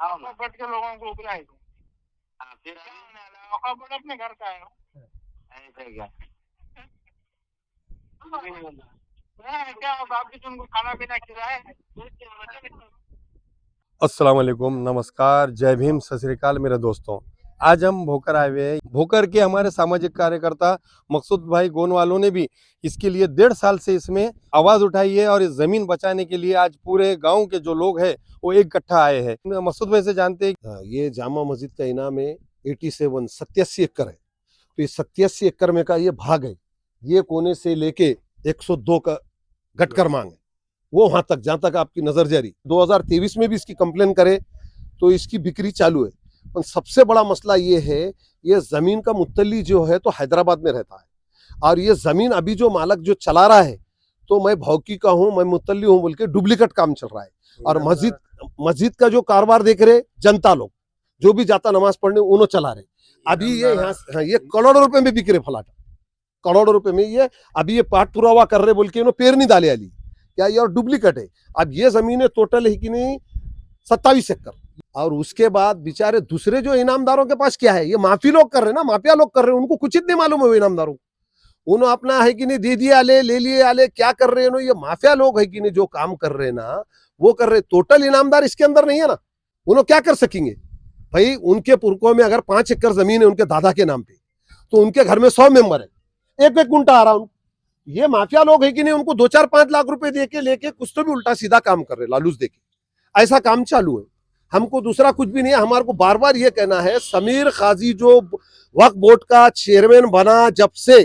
आओ ना। बट के लोगों को बुलाए थे। हाँ, फिर क्या होने वाला है? औकात बट अपने घर का है। ऐसे क्या? क्या बाप जी तुमको खाना पीना खिलाए? अस्सलाम वालेकुम, नमस्कार, जय भीम, सत श्री अकाल मेरे दोस्तों। आज हम भोकर आए हुए हैं। भोकर के हमारे सामाजिक कार्यकर्ता मकसूद भाई गोनवालों ने भी इसके लिए 1.5 साल से इसमें आवाज उठाई है और इस जमीन बचाने के लिए आज पूरे गांव के जो लोग हैं वो एक इकट्ठा आए हैं। मकसूद भाई से जानते हैं। ये जामा मस्जिद का इनाम है 87 एकड़ है। तो ये 87 एकड़ में का ये भाग है, ये कोने से लेके 102 का गटकर मांग है, वो वहां तक जहां तक आपकी नजर जारी। 2023 में भी इसकी कंप्लेन करे तो इसकी बिक्री चालू है। पर सबसे बड़ा मसला ये है, ये जमीन का मुत्तली जो है तो हैदराबाद में रहता है, और ये जमीन अभी जो मालक जो चला रहा है तो मैं भौकी का हूँ, मैं मुत्तली हूँ बोल के डुप्लीकेट काम चल रहा है। और मस्जिद का जो कारोबार देख रहे जनता लोग जो भी जाता नमाज पढ़ने उन्होंने चला रहे। अभी ये यहाँ ये करोड़ों रुपए में बिक रहे फलाटा, करोड़ों रुपए में। ये अभी ये पाठ पुरावा कर रहे बोल के इन्होंने पेड़ नहीं डाले अली क्या, ये और डुप्लीकेट है। अब ये जमीनें टोटल है कि नहीं 27 एकड़। और उसके बाद बेचारे दूसरे जो इनामदारों के पास क्या है, ये माफी लोग कर रहे हैं ना, माफिया लोग कर रहे हैं, उनको कुछ नहीं मालूम है इनामदारों को। उन्होंने अपना है कि नहीं दे दिया ले लिए आले क्या कर रहे हैं। ये माफिया लोग है कि नहीं जो काम कर रहे हैं ना वो कर रहे। टोटल इनामदार इसके अंदर नहीं है ना, उन्होंने क्या कर सकेंगे भाई। उनके पुरखों में अगर 5 एकड़ जमीन है उनके दादा के नाम पे, तो उनके घर में 100 मेंबर है, एक एक गुंटा आ रहा। ये माफिया लोग है कि नहीं, उनको 2-4-5 लाख रुपए देके लेके कुछ तो भी उल्टा सीधा काम कर रहे, लालूच देके ऐसा काम चालू है। हमको दूसरा कुछ भी नहीं है। हमारे को बार बार ये कहना है, समीर काजी जो वक्फ बोर्ड का चेयरमैन बना जब से,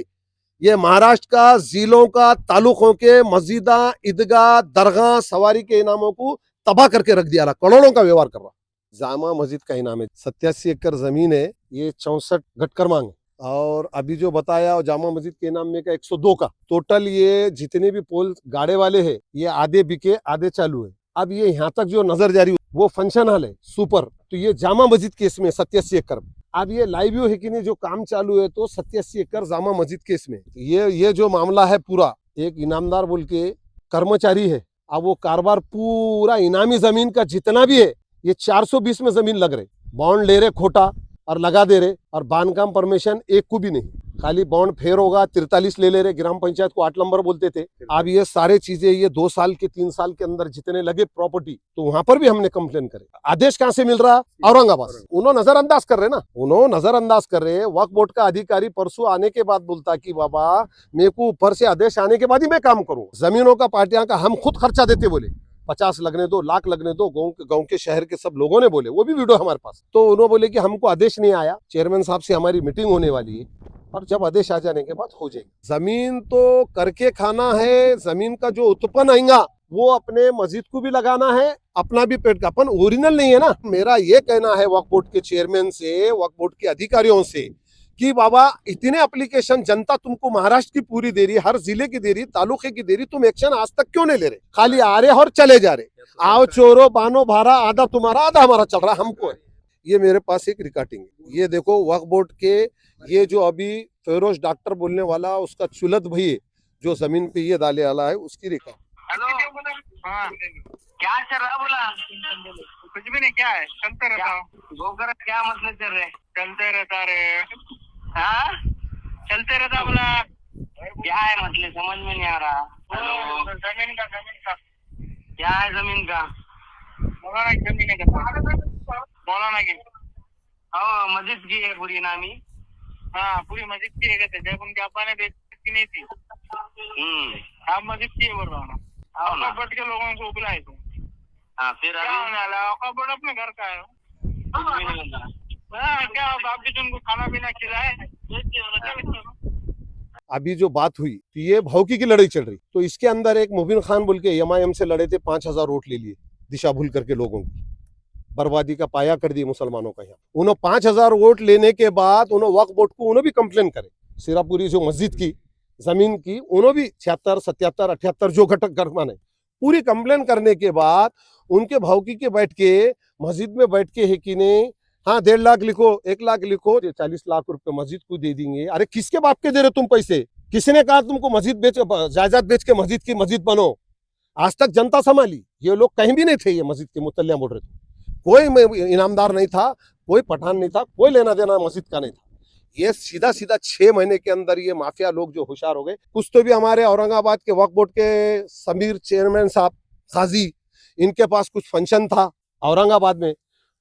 ये महाराष्ट्र का जिलों का तालुकों के मस्जिदा ईदगाह दरगाह सवारी के इनामों को तबाह करके रख दिया, करोड़ों का व्यवहार कर रहा। जामा मस्जिद का इनाम है 87 एकड़ जमीन है, ये 64 गटकर मांग है। और अभी जो बताया जामा मस्जिद के नाम में का 102 का टोटल, ये जितने भी पोल गाड़े वाले हैं ये आधे बिके आधे चालू है। अब ये यहाँ तक जो नजर जारी वो फंक्शन हॉल है सुपर, तो ये जामा मस्जिद के इसमें 87 एकड़। अब ये लाइव व्यू है कि नहीं जो काम चालू है तो 87 एकड़ जामा मस्जिद के इसमें। ये जो मामला है पूरा, एक इनामदार बोल के कर्मचारी है, अब वो कारोबार पूरा इनामी जमीन का जितना भी है ये 420 में जमीन लग रहे, बॉन्ड ले रहे खोटा और लगा दे रहे, और बांधकाम परमिशन एक को भी नहीं, खाली बॉन्ड फेयर होगा 43 ले रहे। ग्राम पंचायत को 8 नंबर बोलते थे। अब ये सारे चीजें ये 2 साल के 3 साल के अंदर जितने लगे प्रॉपर्टी, तो वहां पर भी हमने कंप्लेन करे। आदेश कहां से मिल रहा? औरंगाबाद। उन्होंने नजरअंदाज कर रहे ना, उन्होंने नजरअंदाज कर रहे। वक्फ बोर्ड का अधिकारी परसों आने के बाद बोलता कि बाबा मेरे को ऊपर से आदेश आने के बाद ही मैं काम करूं, जमीनों का पार्टियां का हम खुद खर्चा देते। बोले 50 लगने दो, लाख लगने दो, गांव के शहर के सब लोगों ने बोले, वो भी वीडियो हमारे पास। तो उन्होंने बोले कि हमको आदेश नहीं आया, चेयरमैन साहब से हमारी मीटिंग होने वाली है और जब आदेश आ जाने के बाद हो जाएगी। जमीन तो करके खाना है, जमीन का जो उत्पन्न आएगा वो अपने मस्जिद को भी लगाना है, अपना भी पेट का। अपन ओरिजिनल नहीं है ना। मेरा ये कहना है वक्फ बोर्ड के चेयरमैन से, वक्फ बोर्ड के अधिकारियों से कि बाबा इतने एप्लीकेशन जनता तुमको महाराष्ट्र की पूरी दे रही, हर जिले की दे रही, तालुके की दे रही, तुम एक्शन आज तक क्यों नहीं ले रहे? खाली आ रहे और चले जा रहे। आओ चोरो बानो भारा, आधा तुम्हारा आधा हमारा चल रहा हमको है। ये मेरे पास एक रिकॉर्डिंग है, ये देखो वक्फ बोर्ड के, ये जो अभी फेरोज डॉक्टर बोलने वाला उसका चुलत भाई है जो जमीन पे ये डाले वाला है, उसकी रिकॉर्ड। हाँ, क्या चल रहा बोला? कुछ भी नहीं, क्या है चलते रहता हूँ। गोकर क्या मसले चल रहे? चलते रहता रे, हाँ, चलते रहता बोला। क्या है मसले समझ में नहीं आ रहा। हेलो, जमीन का क्या है जमीन का? मौलाना की जमीन है, मौलाना की। हाँ, मस्जिद की है पूरी नामी। हाँ पूरी मस्जिद की है, कहते जब उनके अब्बा ने बेची नहीं थी। आप मस्जिद की है बोल रहा हूँ ना। आओ ना। बट के लोगों को बुलाए थे। हाँ, फिर क्या होने वाला है? औकात बट अपने घर का है। कुछ भी नहीं होता। क्या बाप जी तुमको खाना पीना खिलाए? अभी जो बात हुई तो ये भौकी की लड़ाई चल रही, तो इसके अंदर एक मुबीन खान बोल के एमआईएम से लड़े थे, 5000 वोट ले लिए दिशा भूल करके, लोगों की बर्बादी का पाया कर दिए मुसलमानों का। यहाँ उन्होंने 5000 वोट लेने के बाद उन्होंने वक्फ बोर्ड को उन्होंने भी कंप्लेन करे, सिरापुरी जो मस्जिद की जमीन की उन्होंने भी 76, 77, 78 जो घटक घर माने पूरी कंप्लेन करने के बाद उनके भौकी के बैठ के मस्जिद में बैठ के है कि नहीं, हाँ 1.5 लाख लिखो, 1 लाख लिखो, 40 लाख रुपए मस्जिद को दे देंगे। अरे किसके बाप के दे रहे तुम पैसे? किसने कहा तुमको मस्जिद बेच, जायदाद बेच के मस्जिद की मस्जिद बनो? आज तक जनता संभाली, ये लोग कहीं भी नहीं थे, ये मस्जिद के मुतल्लिया बोल रहे थे। कोई इनामदार नहीं था, कोई पठान नहीं था, कोई लेना देना मस्जिद का नहीं था। ये सीधा सीधा 6 महीने के अंदर ये माफिया लोग जो होशियार हो गए। कुछ तो भी हमारे औरंगाबाद के वक्फ बोर्ड के समीर चेयरमैन साहब काजी, इनके पास कुछ फंक्शन था औरंगाबाद में,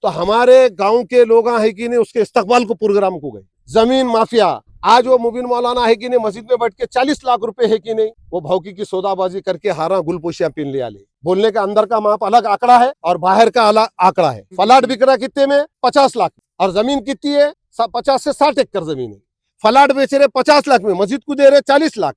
तो हमारे गांव के लोग है कि नहीं उसके इस्तकबाल को प्रोग्राम को गए। जमीन माफिया आज वो मुबीन मौलाना है कि नहीं मस्जिद में बैठ के 40 लाख रुपए है कि नहीं, वो भौकी की सौदाबाजी करके हारा गुलपोशियां पीन लिया ले। बोलने का अंदर का माप अलग आंकड़ा है और बाहर का अलग आंकड़ा है। फ्लैट बिक रहा कितने में? 50 लाख, और जमीन कितनी है? 50 से 60 एकड़ जमीन है। फ्लैट बेच रहे 50 लाख में, मस्जिद को दे रहे 40 लाख।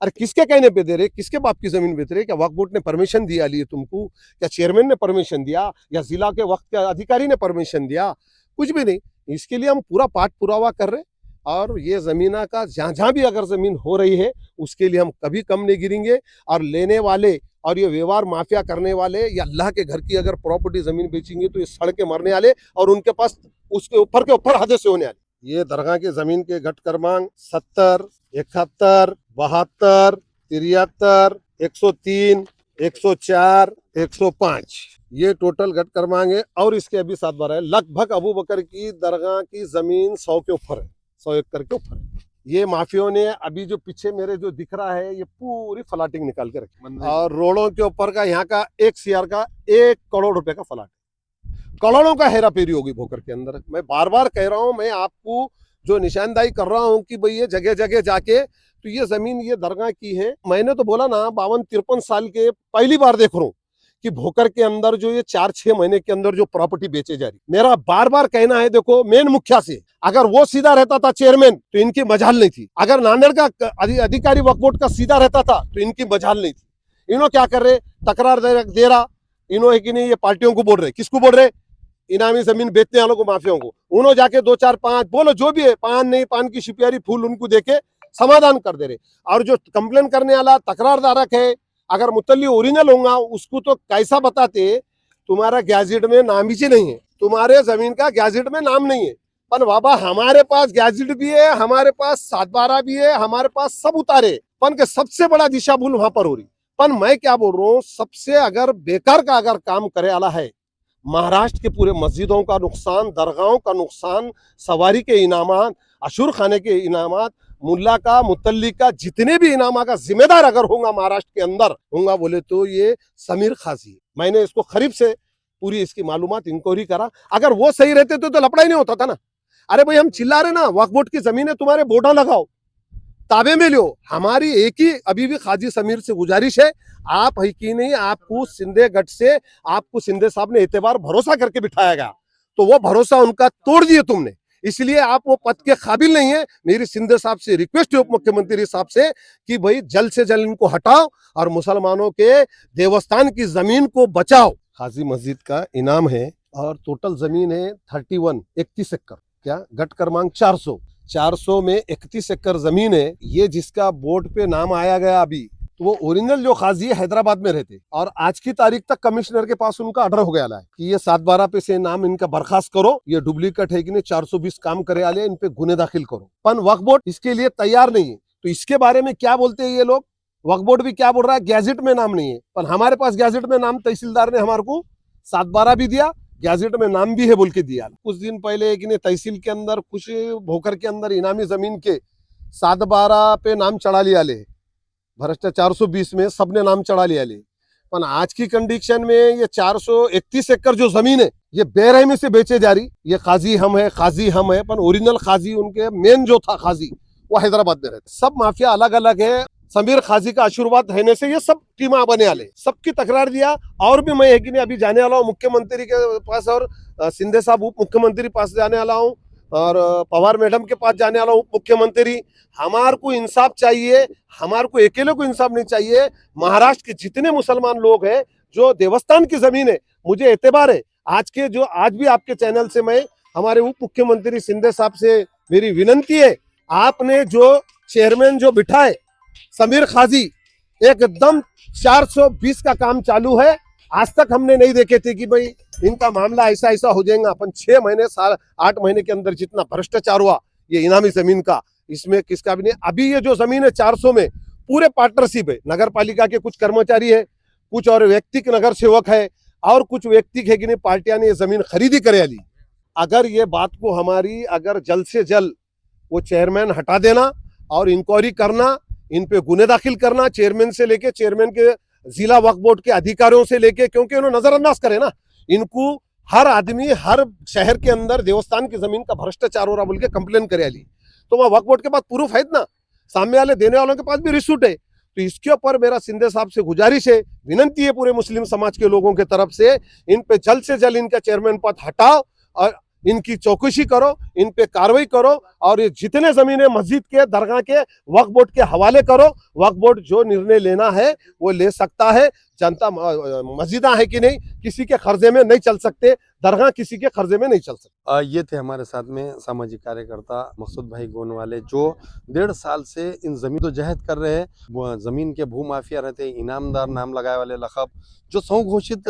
अरे किसके कहने पे दे रहे? किसके बाप की जमीन बेच रहे? क्या वक्फ बोर्ड ने परमिशन दिया लिए तुमको? क्या चेयरमैन ने परमिशन दिया? या जिला के वक्त के अधिकारी ने परमिशन दिया? कुछ भी नहीं। इसके लिए हम पूरा पाठ पुरावा कर रहे, और ये जमीना का जहां जहां भी अगर जमीन हो रही है उसके लिए हम कभी कम नहीं गिरेंगे। और लेने वाले और ये व्यवहार माफिया करने वाले या अल्लाह के घर की अगर प्रॉपर्टी जमीन बेचेंगे तो ये सड़ के मरने वाले, और उनके पास उसके ऊपर के ऊपर हादसे होने वाले। ये दरगाह की जमीन के घट क्रमांक 70, 71, 72, 73, 103, 104, 105 ये टोटल घट क्रमांक है। और इसके अभी 7-12 है। लगभग अबू बकर की दरगाह की जमीन 100 के ऊपर है, 100 एकड़ के ऊपर है। ये माफियों ने अभी जो पीछे मेरे जो दिख रहा है ये पूरी फ्लैटिंग निकाल के रखी, और रोडों के ऊपर का यहाँ का 1 CR का 1 करोड़ रुपए का फ्लैट, करोड़ों का हेरा फेरी होगी भोकर के अंदर। मैं बार बार कह रहा हूँ, मैं आपको जो निशानदाही कर रहा हूँ कि भाई ये जगह जगह जाके तो ये जमीन ये दरगाह की है। मैंने तो बोला ना 52-53 साल के पहली बार देख रहा हूँ कि भोकर के अंदर जो ये 4-6 महीने के अंदर जो प्रॉपर्टी बेचे जा रही। मेरा बार बार कहना है, देखो मेन मुखिया से अगर वो सीधा रहता था चेयरमैन तो इनकी मजाल नहीं थी। अगर नांदेड़ का अधिकारी वक्फ बोर्ड का सीधा रहता था तो इनकी मजाल नहीं थी। इन्हों क्या कर रहे? तकरार दे रहा इन्हों है कि नहीं, ये पार्टियों को बोल रहे। किसको बोल रहे? इनामी जमीन बेचने वालों को, माफियाओं को। उन्होंने जाके 2-4-5 बोलो जो भी है, पान नहीं पान की शिपियारी फूल उनको देके समाधान कर दे रहे। और जो कंप्लेन करने वाला तकरारदारक है, अगर मुतल्ली ओरिजिनल होगा उसको तो कैसा बताते, तुम्हारा गैजेट में नाम ही नहीं है, तुम्हारे जमीन का गैजेट में नाम नहीं है। पर बाबा हमारे पास गैजेट भी है, हमारे पास 7-12 भी है, हमारे पास सब उतारे। पन के सबसे बड़ा दिशा भूल वहां पर हो रही। पर मैं क्या बोल रहा हूँ, सबसे अगर बेकार का अगर काम करे वाला है, महाराष्ट्र के पूरे मस्जिदों का नुकसान, दरगाहों का नुकसान, सवारी के इनामात, अशूर खाने के इनामात, मुल्ला का मुतल्ली का जितने भी इनामा का जिम्मेदार अगर होगा महाराष्ट्र के अंदर होगा बोले तो ये समीर खाजी। मैंने इसको करीब से पूरी इसकी मालूमात इंक्वायरी करा। अगर वो सही रहते तो लफड़ा ही नहीं होता था ना। अरे भाई हम चिल्ला रहे ना, वक्फ बोर्ड की जमीन है, तुम्हारे बोर्डा लगाओ, ताबे में लो। हमारी एक ही अभी भी खाजी समीर से गुजारिश है, आप है कि नहीं, आपको सिंधे गढ़ से आपको सिंधे साहब ने एतबार भरोसा करके बिठाया गया, तो वो भरोसा उनका तोड़ दिए तुमने, इसलिए आप वो पद के काबिल नहीं है। मेरी सिंधे साहब से रिक्वेस्ट है, उप मुख्यमंत्री साहब से, कि भाई जल्द से जल्द इनको हटाओ और मुसलमानों के देवस्थान की जमीन को बचाओ। खाजी मस्जिद का इनाम है और टोटल जमीन है 31 एकड़, क्या गट क्रमांक 400 में 31 एकड़ जमीन है। ये जिसका बोर्ड पे नाम आया गया अभी, तो वो ओरिजिनल जो खाजी है हैदराबाद में रहते, और आज की तारीख तक कमिश्नर के पास उनका ऑर्डर हो गया है कि ये 7-12 पे से नाम इनका बर्खास्त करो, ये डुप्लीकेट है कि नहीं, 420 काम करे वाले, इन पे गुने दाखिल करो। पर वक्फ बोर्ड इसके लिए तैयार नहीं है। तो इसके बारे में क्या बोलते हैं ये लोग? वक्फ बोर्ड भी क्या बोल रहा है, गैजेट में नाम नहीं है। पर हमारे पास गैजेट में नाम तहसीलदार ने हमारे को 7-12 भी दिया, गैजेट में नाम भी है बोल के दिया। कुछ दिन पहले कि नहीं तहसील के अंदर कुछ भोकर के अंदर इनामी जमीन के 7-12 पे नाम चढ़ा लिया ले, भ्रष्टाचार 420 में सबने नाम चढ़ा लिया ले। पर आज की कंडीशन में ये 431 एकड़ जो जमीन है ये बेरहमी से बेचे जा रही। ये खाजी हम है, पर ओरिजिनल खाजी उनके मेन जो था खाजी वो हैदराबाद में रहते। सब माफिया अलग अलग है। समीर खाजी का आशीर्वाद रहने से ये सब टीमा बने वाले, सबकी तकरार दिया। और भी मैं है कि नहीं अभी जाने वाला हूँ मुख्यमंत्री के पास, और सिंधे साहब उप मुख्यमंत्री पास जाने वाला हूँ, और पवार मैडम के पास जाने वाला हूँ, उप मुख्यमंत्री। हमारे को इंसाफ चाहिए, हमारे को अकेले को इंसाफ नहीं चाहिए। महाराष्ट्र के जितने मुसलमान लोग हैं, जो देवस्थान की जमीन है, मुझे एतबार है आज भी आपके चैनल से मैं हमारे उप मुख्यमंत्री सिंधे साहब से मेरी विनंती है, आपने जो चेयरमैन जो बिठाए समीर खाजी, एकदम 420 का काम चालू है। आज तक हमने नहीं देखे थे कि भाई इनका मामला ऐसा हो जाएगा। अपन 6 महीने 8 महीने के अंदर जितना भ्रष्टाचार हुआ ये इनामी जमीन का, इसमें किसका भी नहीं। अभी ये जो जमीन है 400 में पूरे पार्टनरशिप है, नगर पालिका के कुछ कर्मचारी है, कुछ और व्यक्ति के नगर सेवक है, और कुछ व्यक्ति है कि नहीं पार्टियां ने ये जमीन खरीदी करे ली। अगर ये बात को हमारी अगर जल्द से जल्द वो चेयरमैन हटा देना और इंक्वायरी करना, इन पे गुने दाखिल करना, चेयरमैन से लेके चेयरमैन के जिला वक्फ बोर्ड के अधिकारियों से लेके, क्योंकि उन्होंने नजरअंदाज करे ना इनको। हर आदमी हर शहर के अंदर देवस्थान की जमीन का भ्रष्टाचार हो रहा बोल के कंप्लेन करे ली, तो वह वक्फ बोर्ड के पास प्रूफ है ना, सामने वाले देने वालों के पास भी रिसूट है। तो इसके ऊपर मेरा सिंधे साहब से गुजारिश है, विनंती है पूरे मुस्लिम समाज के लोगों के तरफ से, इन पे जल्द से जल्द इनका चेयरमैन पद हटाओ और इनकी चौकसी करो, इन पे कार्रवाई करो और ये जितने जमीनें मस्जिद के दरगाह के वक्फ बोर्ड के हवाले करो। वक्फ बोर्ड जो निर्णय लेना है वो ले सकता है। जनता मस्जिदा है कि नहीं, किसी के कर्जे में नहीं चल सकते, दरगाह किसी के कर्जे में नहीं चल सकते। ये थे हमारे साथ में सामाजिक कार्यकर्ता मकसूद भाई गोनवाले, जो 1.5 साल से इन जमीन तो जहद कर रहे हैं। जमीन के भू माफिया रहते, इनामदार नाम लगाए वाले लखब, जो सौ घोषित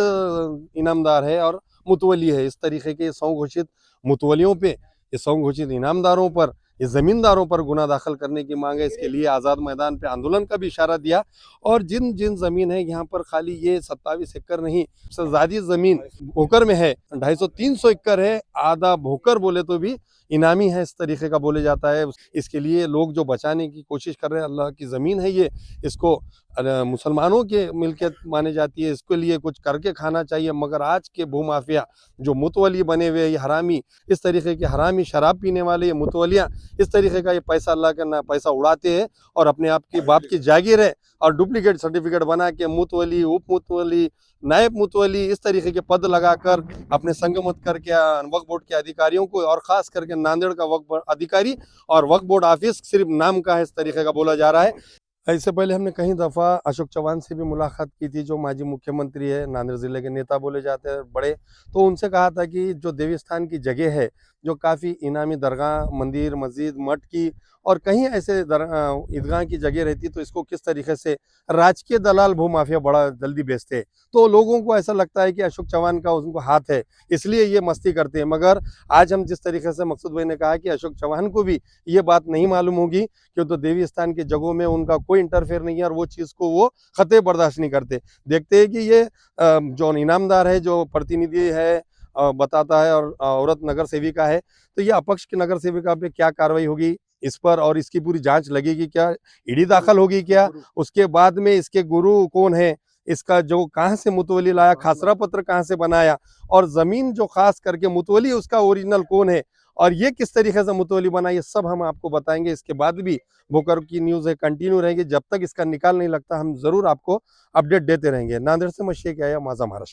इनामदार है और मुतवली है। इस तरीके के सौ घोषित मुतवलियों पे, ये सौ घोषित इनामदारों पर, ये जमींदारों पर गुना दाखिल करने की मांग है। इसके लिए आज़ाद मैदान पे आंदोलन का भी इशारा दिया। और जिन जिन जमीन है यहाँ पर, खाली ये 27 एकड़ नहीं, सबसे ज़्यादा जमीन भोकर में है, 250-300 एकड़ है। आधा भोकर बोले तो भी इनामी है, इस तरीके का बोले जाता है। इसके लिए लोग जो बचाने की कोशिश कर रहे हैं, अल्लाह की ज़मीन है ये, इसको मुसलमानों के मिल्कियत मानी जाती है, इसके लिए कुछ करके खाना चाहिए। मगर आज के भूमाफिया जो मुतवली बने हुए, ये हरामी, इस तरीके के हरामी शराब पीने वाले ये मुतवलियाँ, इस तरीके का ये पैसा अल्लाह का ना पैसा उड़ाते हैं और अपने आप की बाप की जागीर है और डुप्लीकेट सर्टिफिकेट बना के मुतवली, उप मुतवली, नायब मुतवली, इस तरीके के पद लगाकर अपने संगमत करके वक्फ बोर्ड के अधिकारियों को, और खास करके नांदेड़ का वक्फ बोर्ड अधिकारी और वक्फ बोर्ड ऑफिस सिर्फ नाम का है, इस तरीके का बोला जा रहा है। इससे पहले हमने कई दफ़ा अशोक चौहान से भी मुलाकात की थी, जो माजी मुख्यमंत्री है, नांदेड़ ज़िले के नेता बोले जाते हैं बड़े। तो उनसे कहा था कि जो देवी स्थान की जगह है, जो काफ़ी इनामी दरगाह, मंदिर, मस्जिद, मठ की और कहीं ऐसे ईदगाह की जगह रहती, तो इसको किस तरीके से राजकीय दलाल भूमाफिया बड़ा जल्दी बेचते हैं। तो लोगों को ऐसा लगता है कि अशोक चौहान का उनको हाथ है, इसलिए ये मस्ती करते हैं। मगर आज हम जिस तरीके से मकसूद भाई ने कहा कि अशोक चौहान को भी ये बात नहीं मालूम होगी, क्यों तो देवी स्थान की जगहों में उनका कोई इंटरफेयर नहीं है और वो चीज़ को वो खतरे बर्दाश्त नहीं करते। देखते हैं कि ये जो इनामदार है, जो प्रतिनिधि है, बताता है और औरत नगर सेविका है, तो ये अपक्ष की नगर सेविका पे क्या कार्रवाई होगी इस पर, और इसकी पूरी जांच लगेगी क्या, ईडी दाखिल होगी क्या, उसके बाद में इसके गुरु कौन है, इसका जो कहाँ से मुतवली लाया, खासरा पत्र कहाँ से बनाया, और जमीन जो खास करके मुतवली उसका ओरिजिनल कौन है और ये किस तरीके से मुतवली बना, ये सब हम आपको बताएंगे। इसके बाद भी भोकर की न्यूज़ है कंटिन्यू रहेगी, जब तक इसका निकाल नहीं लगता हम जरूर आपको अपडेट देते रहेंगे। नांदेड़ से मैं शेख आया, माझा महाराष्ट्र।